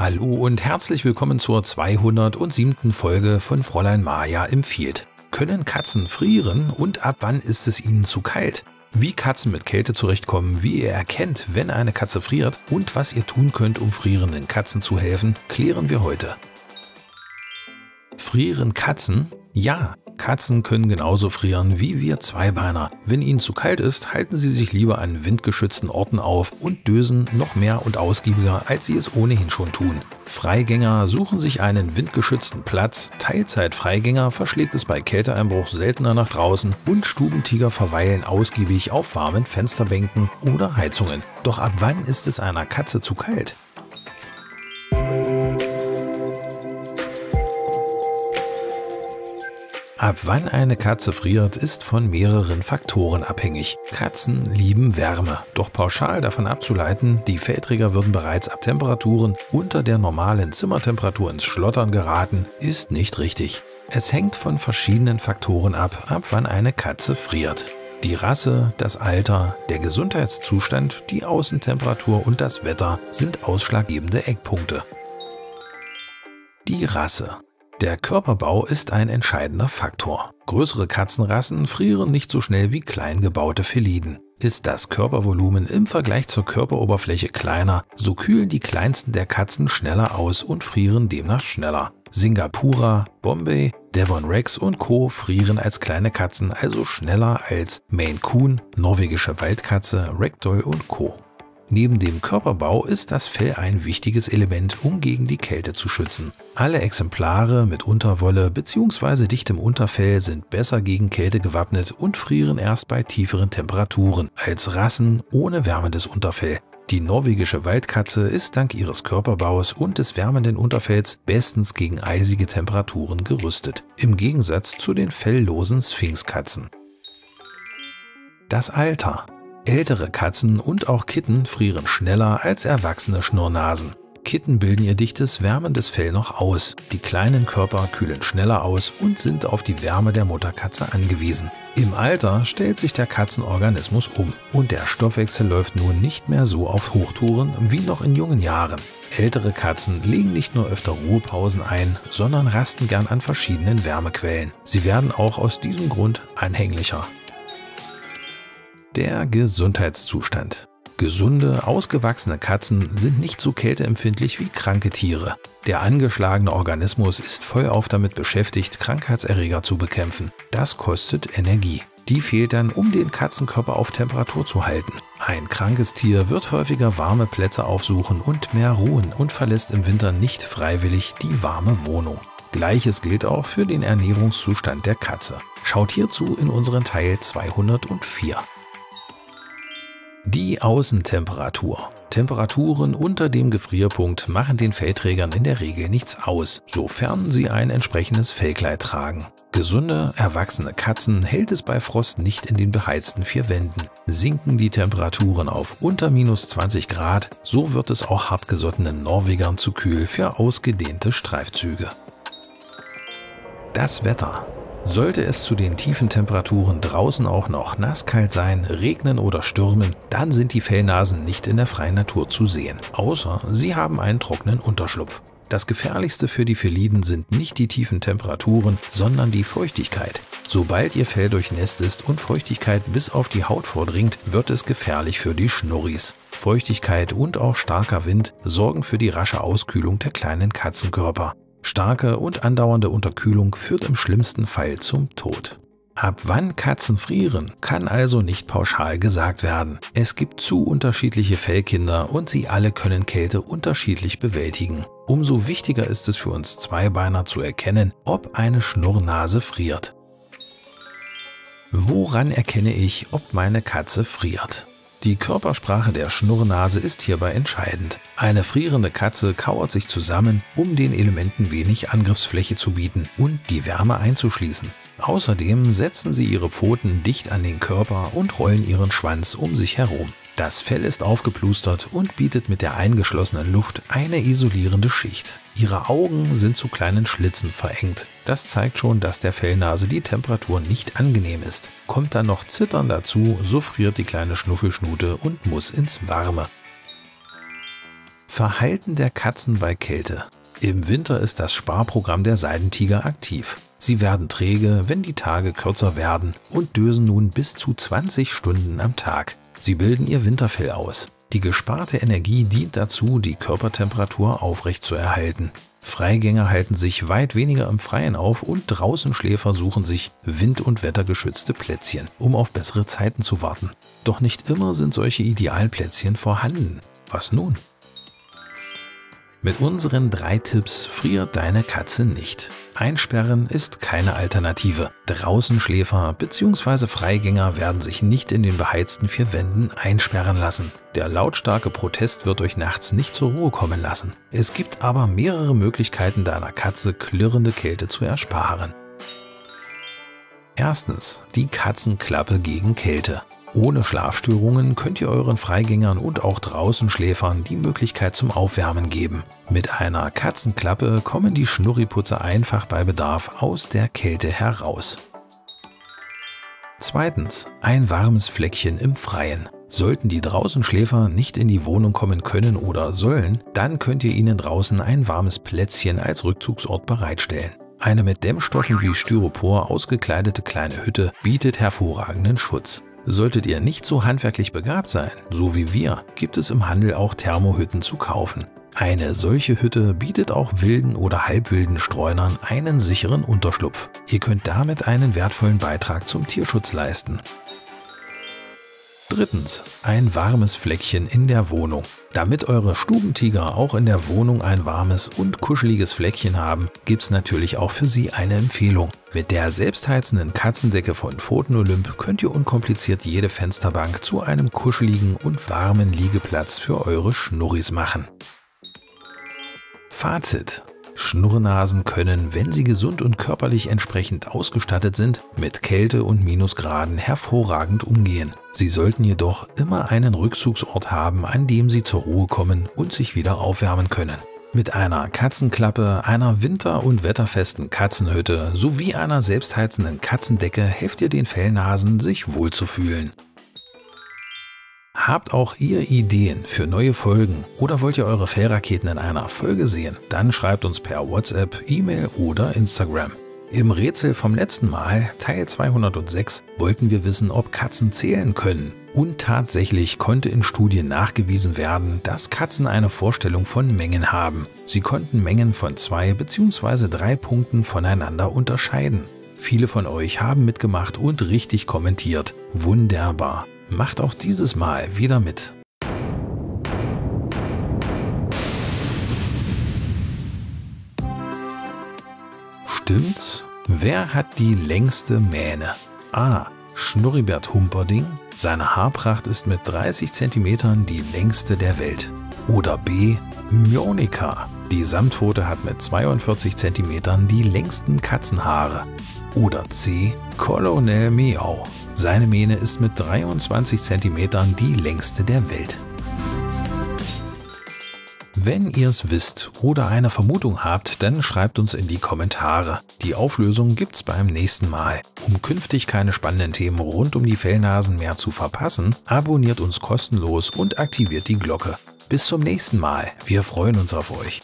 Hallo und herzlich willkommen zur 207. Folge von Fräulein Maja empfiehlt. Können Katzen frieren und ab wann ist es ihnen zu kalt? Wie Katzen mit Kälte zurechtkommen, wie ihr erkennt, wenn eine Katze friert und was ihr tun könnt, um frierenden Katzen zu helfen, klären wir heute. Frieren Katzen? Ja, Katzen können genauso frieren wie wir Zweibeiner. Wenn ihnen zu kalt ist, halten sie sich lieber an windgeschützten Orten auf und dösen noch mehr und ausgiebiger, als sie es ohnehin schon tun. Freigänger suchen sich einen windgeschützten Platz, Teilzeitfreigänger verschlägt es bei Kälteeinbruch seltener nach draußen und Stubentiger verweilen ausgiebig auf warmen Fensterbänken oder Heizungen. Doch ab wann ist es einer Katze zu kalt? Ab wann eine Katze friert, ist von mehreren Faktoren abhängig. Katzen lieben Wärme, doch pauschal davon abzuleiten, die Fellträger würden bereits ab Temperaturen unter der normalen Zimmertemperatur ins Schlottern geraten, ist nicht richtig. Es hängt von verschiedenen Faktoren ab wann eine Katze friert. Die Rasse, das Alter, der Gesundheitszustand, die Außentemperatur und das Wetter sind ausschlaggebende Eckpunkte. Die Rasse. Der Körperbau ist ein entscheidender Faktor. Größere Katzenrassen frieren nicht so schnell wie klein gebaute Feliden. Ist das Körpervolumen im Vergleich zur Körperoberfläche kleiner, so kühlen die kleinsten der Katzen schneller aus und frieren demnach schneller. Singapura, Bombay, Devon Rex und Co. frieren als kleine Katzen also schneller als Maine Coon, norwegische Waldkatze, Ragdoll und Co. Neben dem Körperbau ist das Fell ein wichtiges Element, um gegen die Kälte zu schützen. Alle Exemplare mit Unterwolle bzw. dichtem Unterfell sind besser gegen Kälte gewappnet und frieren erst bei tieferen Temperaturen als Rassen ohne wärmendes Unterfell. Die norwegische Waldkatze ist dank ihres Körperbaus und des wärmenden Unterfells bestens gegen eisige Temperaturen gerüstet, im Gegensatz zu den felllosen Sphinxkatzen. Das Alter. Ältere Katzen und auch Kitten frieren schneller als erwachsene Schnurrnasen. Kitten bilden ihr dichtes, wärmendes Fell noch aus. Die kleinen Körper kühlen schneller aus und sind auf die Wärme der Mutterkatze angewiesen. Im Alter stellt sich der Katzenorganismus um und der Stoffwechsel läuft nun nicht mehr so auf Hochtouren wie noch in jungen Jahren. Ältere Katzen legen nicht nur öfter Ruhepausen ein, sondern rasten gern an verschiedenen Wärmequellen. Sie werden auch aus diesem Grund anhänglicher. Der Gesundheitszustand. Gesunde, ausgewachsene Katzen sind nicht so kälteempfindlich wie kranke Tiere. Der angeschlagene Organismus ist vollauf damit beschäftigt, Krankheitserreger zu bekämpfen. Das kostet Energie. Die fehlt dann, um den Katzenkörper auf Temperatur zu halten. Ein krankes Tier wird häufiger warme Plätze aufsuchen und mehr ruhen und verlässt im Winter nicht freiwillig die warme Wohnung. Gleiches gilt auch für den Ernährungszustand der Katze. Schaut hierzu in unseren Teil 204. Die Außentemperatur. Temperaturen unter dem Gefrierpunkt machen den Fellträgern in der Regel nichts aus, sofern sie ein entsprechendes Fellkleid tragen. Gesunde, erwachsene Katzen hält es bei Frost nicht in den beheizten vier Wänden. Sinken die Temperaturen auf unter minus 20 Grad, so wird es auch hartgesottenen Norwegern zu kühl für ausgedehnte Streifzüge. Das Wetter. Sollte es zu den tiefen Temperaturen draußen auch noch nasskalt sein, regnen oder stürmen, dann sind die Fellnasen nicht in der freien Natur zu sehen, außer sie haben einen trockenen Unterschlupf. Das Gefährlichste für die Feliden sind nicht die tiefen Temperaturen, sondern die Feuchtigkeit. Sobald ihr Fell durchnässt ist und Feuchtigkeit bis auf die Haut vordringt, wird es gefährlich für die Schnurris. Feuchtigkeit und auch starker Wind sorgen für die rasche Auskühlung der kleinen Katzenkörper. Starke und andauernde Unterkühlung führt im schlimmsten Fall zum Tod. Ab wann Katzen frieren, kann also nicht pauschal gesagt werden. Es gibt zu unterschiedliche Fellkinder und sie alle können Kälte unterschiedlich bewältigen. Umso wichtiger ist es für uns Zweibeiner zu erkennen, ob eine Schnurrnase friert. Woran erkenne ich, ob meine Katze friert? Die Körpersprache der Schnurrnase ist hierbei entscheidend. Eine frierende Katze kauert sich zusammen, um den Elementen wenig Angriffsfläche zu bieten und die Wärme einzuschließen. Außerdem setzen sie ihre Pfoten dicht an den Körper und rollen ihren Schwanz um sich herum. Das Fell ist aufgeplustert und bietet mit der eingeschlossenen Luft eine isolierende Schicht. Ihre Augen sind zu kleinen Schlitzen verengt. Das zeigt schon, dass der Fellnase die Temperatur nicht angenehm ist. Kommt dann noch Zittern dazu, so friert die kleine Schnuffelschnute und muss ins Warme. Verhalten der Katzen bei Kälte. Im Winter ist das Sparprogramm der Seidentiger aktiv. Sie werden träge, wenn die Tage kürzer werden und dösen nun bis zu 20 Stunden am Tag. Sie bilden ihr Winterfell aus. Die gesparte Energie dient dazu, die Körpertemperatur aufrechtzuerhalten. Freigänger halten sich weit weniger im Freien auf und Draußenschläfer suchen sich wind- und wettergeschützte Plätzchen, um auf bessere Zeiten zu warten. Doch nicht immer sind solche Idealplätzchen vorhanden. Was nun? Mit unseren 3 Tipps friert deine Katze nicht. Einsperren ist keine Alternative. Draußenschläfer bzw. Freigänger werden sich nicht in den beheizten 4 Wänden einsperren lassen. Der lautstarke Protest wird euch nachts nicht zur Ruhe kommen lassen. Es gibt aber mehrere Möglichkeiten, deiner Katze klirrende Kälte zu ersparen. Erstens, die Katzenklappe gegen Kälte. Ohne Schlafstörungen könnt ihr euren Freigängern und auch Draußenschläfern die Möglichkeit zum Aufwärmen geben. Mit einer Katzenklappe kommen die Schnurriputzer einfach bei Bedarf aus der Kälte heraus. Zweitens, ein warmes Fleckchen im Freien. Sollten die Draußenschläfer nicht in die Wohnung kommen können oder sollen, dann könnt ihr ihnen draußen ein warmes Plätzchen als Rückzugsort bereitstellen. Eine mit Dämmstoffen wie Styropor ausgekleidete kleine Hütte bietet hervorragenden Schutz. Solltet ihr nicht so handwerklich begabt sein, so wie wir, gibt es im Handel auch Thermohütten zu kaufen. Eine solche Hütte bietet auch wilden oder halbwilden Streunern einen sicheren Unterschlupf. Ihr könnt damit einen wertvollen Beitrag zum Tierschutz leisten. Drittens, ein warmes Fleckchen in der Wohnung. Damit eure Stubentiger auch in der Wohnung ein warmes und kuscheliges Fleckchen haben, gibt's natürlich auch für sie eine Empfehlung. Mit der selbstheizenden Katzendecke von Pfoten-Olymp könnt ihr unkompliziert jede Fensterbank zu einem kuscheligen und warmen Liegeplatz für eure Schnurris machen. Fazit: Schnurrnasen können, wenn sie gesund und körperlich entsprechend ausgestattet sind, mit Kälte und Minusgraden hervorragend umgehen. Sie sollten jedoch immer einen Rückzugsort haben, an dem sie zur Ruhe kommen und sich wieder aufwärmen können. Mit einer Katzenklappe, einer winter- und wetterfesten Katzenhütte sowie einer selbstheizenden Katzendecke helft ihr den Fellnasen, sich wohlzufühlen. Habt auch ihr Ideen für neue Folgen oder wollt ihr eure Fellraketen in einer Folge sehen? Dann schreibt uns per WhatsApp, E-Mail oder Instagram. Im Rätsel vom letzten Mal, Teil 206, wollten wir wissen, ob Katzen zählen können. Und tatsächlich konnte in Studien nachgewiesen werden, dass Katzen eine Vorstellung von Mengen haben. Sie konnten Mengen von 2 bzw. 3 Punkten voneinander unterscheiden. Viele von euch haben mitgemacht und richtig kommentiert. Wunderbar! Macht auch dieses Mal wieder mit. Stimmt's? Wer hat die längste Mähne? A. Schnurribert Humperdinck. Seine Haarpracht ist mit 30 cm die längste der Welt. Oder B. Mjonika. Die Samtpfote hat mit 42 cm die längsten Katzenhaare. Oder C. Colonel Meow. Seine Mähne ist mit 23 cm die längste der Welt. Wenn ihr es wisst oder eine Vermutung habt, dann schreibt uns in die Kommentare. Die Auflösung gibt's beim nächsten Mal. Um künftig keine spannenden Themen rund um die Fellnasen mehr zu verpassen, abonniert uns kostenlos und aktiviert die Glocke. Bis zum nächsten Mal. Wir freuen uns auf euch.